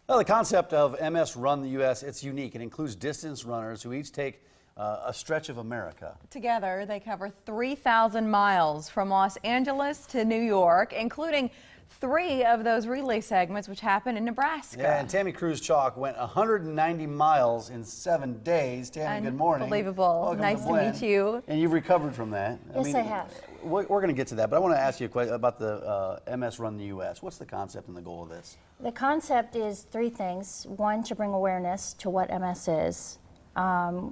Well, the concept of MS Run the U.S., it's unique. It includes distance runners who each take a stretch of America. Together, they cover 3,000 miles from Los Angeles to New York, including 3 of those relay segments which happened in Nebraska. Yeah, and Tammie Kruszczak went 190 miles in 7 days. Tammie, good morning. Unbelievable. Welcome Nice to meet you. And you've recovered from that. Yes, I have. We're going to get to that, but I want to ask you a question about the MS Run the U.S. What's the concept and the goal of this? The concept is 3 things. 1, to bring awareness to what MS is.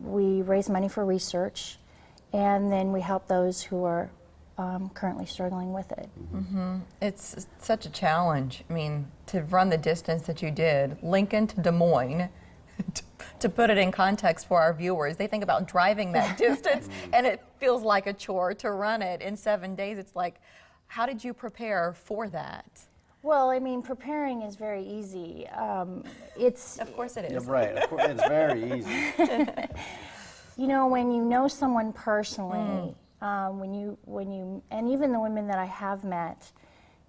We raise money for research, and then we help those who are currently struggling with it. Mm-hmm. It's such a challenge. I mean, to run the distance that you did, Lincoln to Des Moines, to put it in context for our viewers, they think about driving that distance, and it feels like a chore to run it in 7 days. It's like, how did you prepare for that? Well, I mean, preparing is very easy. It's Of course it is. Yeah, right, of course, it's very easy. You know, when you know someone personally, when you, and even the women that I have met,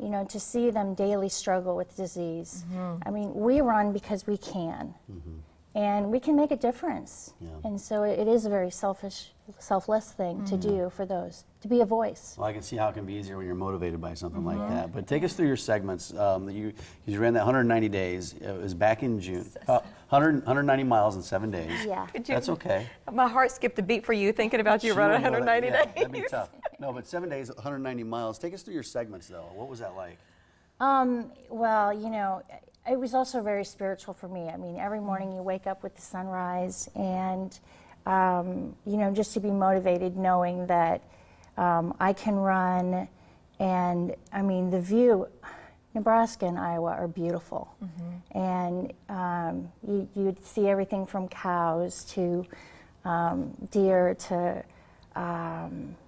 you know, to see them daily struggle with disease. I mean, we run because we can, and we can make a difference. Yeah. And so it is a very selfless thing to do for those, to be a voice. Well, I can see how it can be easier when you're motivated by something like that. But take us through your segments. You ran that 190 days. It was back in June. 190 miles in 7 days. Yeah. That's okay. My heart skipped a beat for you thinking about you running 190 days. That'd be tough. No, but 7 days, 190 miles. Take us through your segments, though. What was that like? Well, you know, it was also very spiritual for me. I mean, every morning you wake up with the sunrise, and you know, just to be motivated knowing that I can run, and I mean, the view, Nebraska and Iowa are beautiful, and you'd see everything from cows to deer to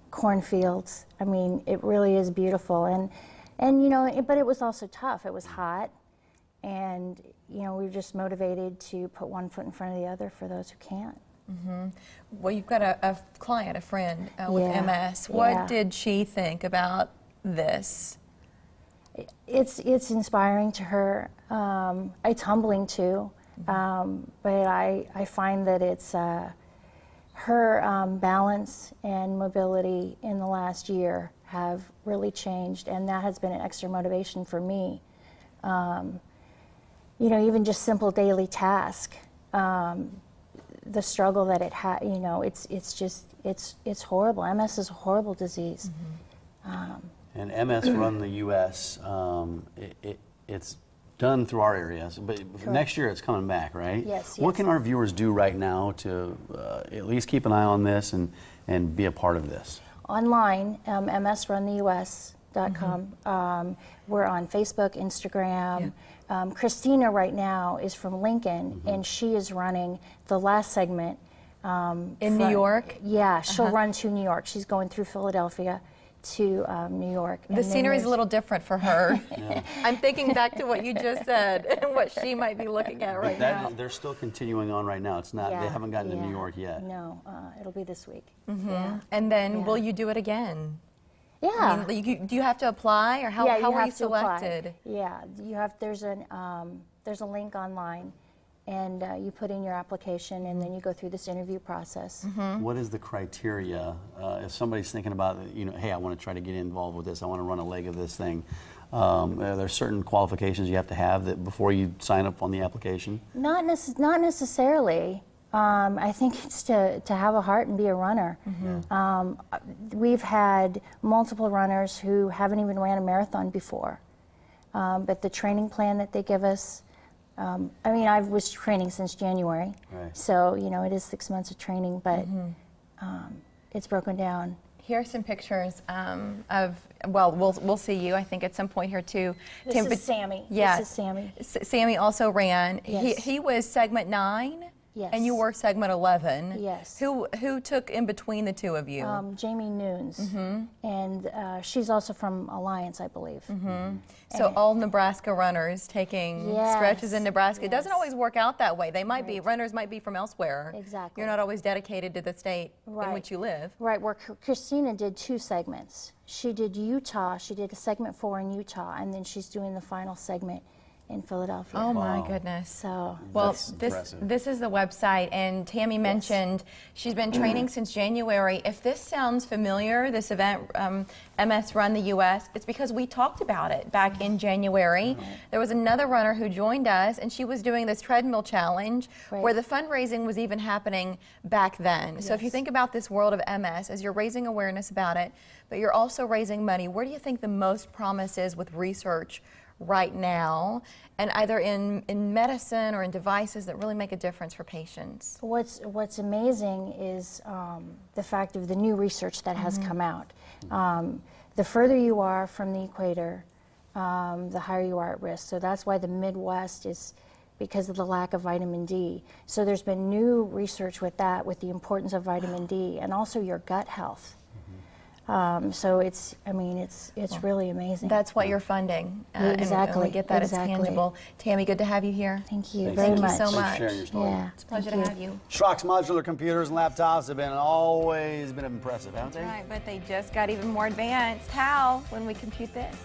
cornfields. I mean, it really is beautiful, and you know, but it was also tough. It was hot, and you know, we were just motivated to put one foot in front of the other for those who can't. Well, you've got a client, a friend with MS. What did she think about this? It's inspiring to her. It's humbling too, but I find that it's her balance and mobility in the last year have really changed, and that has been an extra motivation for me. You know, even just simple daily task. The struggle that it had, you know, it's horrible. MS is a horrible disease. And MS Run the U.S., it's done through our areas, but next year it's coming back, right? Yes. What can our viewers do right now to at least keep an eye on this and be a part of this? Online, msruntheus.com. We're on Facebook, Instagram. Christina right now is from Lincoln, and she is running the last segment. In New York? Yeah, she'll run to New York. She's going through Philadelphia to New York. The scenery is a little different for her. I'm thinking back to what you just said and what she might be looking at right now. They're still continuing on right now. It's not, they haven't gotten to New York yet. No, it'll be this week. And then will you do it again? Yeah. I mean, do you have to apply, or how are you selected? Yeah, you have. There's a link online, and you put in your application, and then you go through this interview process. What is the criteria if somebody's thinking about, you know, hey, I want to try to get involved with this, I want to run a leg of this thing? Are there certain qualifications you have to have that before you sign up on the application? Not necessarily. I think it's to have a heart and be a runner. We've had multiple runners who haven't even ran a marathon before, but the training plan that they give us, I mean, I was training since January, so you know, it is 6 months of training, but it's broken down. Here are some pictures of, well, we'll see you, I think, at some point here too. This is Sammy. Yeah. This is Sammy. Sammy also ran. Yes. He was segment 9. Yes. And you were segment 11. Yes. Who took in between the two of you? Jamie Nunes, and she's also from Alliance, I believe. So all Nebraska runners taking stretches in Nebraska. It doesn't always work out that way. They might be, runners might be from elsewhere. Exactly. You're not always dedicated to the state in which you live. Right, where Christina did 2 segments. She did Utah, she did a segment 4 in Utah, and then she's doing the final segment in Philadelphia. Oh my goodness. So Well, That's impressive. this is the website, and Tammie mentioned she's been training since January. If this sounds familiar, this event, MS Run the U.S., it's because we talked about it back in January. There was another runner who joined us, and she was doing this treadmill challenge where the fundraising was even happening back then. So if you think about this world of MS, as you're raising awareness about it, but you're also raising money, where do you think the most promise is with research right now, and either in medicine or in devices that really make a difference for patients? what's amazing is the fact of the new research that has come out. The further you are from the equator, the higher you are at risk. So that's why the Midwest is, because of the lack of vitamin D. So there's been new research with that, with the importance of vitamin D, and also your gut health. So it's really amazing. That's what you're funding. Exactly, And we get that exactly. it's tangible. Tammie, good to have you here. Thank you Thanks. very Thank you much. so Thanks much. for sharing your story. Yeah, It's a pleasure thank to have you. Schrock's modular computers and laptops have always been impressive, haven't they? Right, but they just got even more advanced. How when we compute this?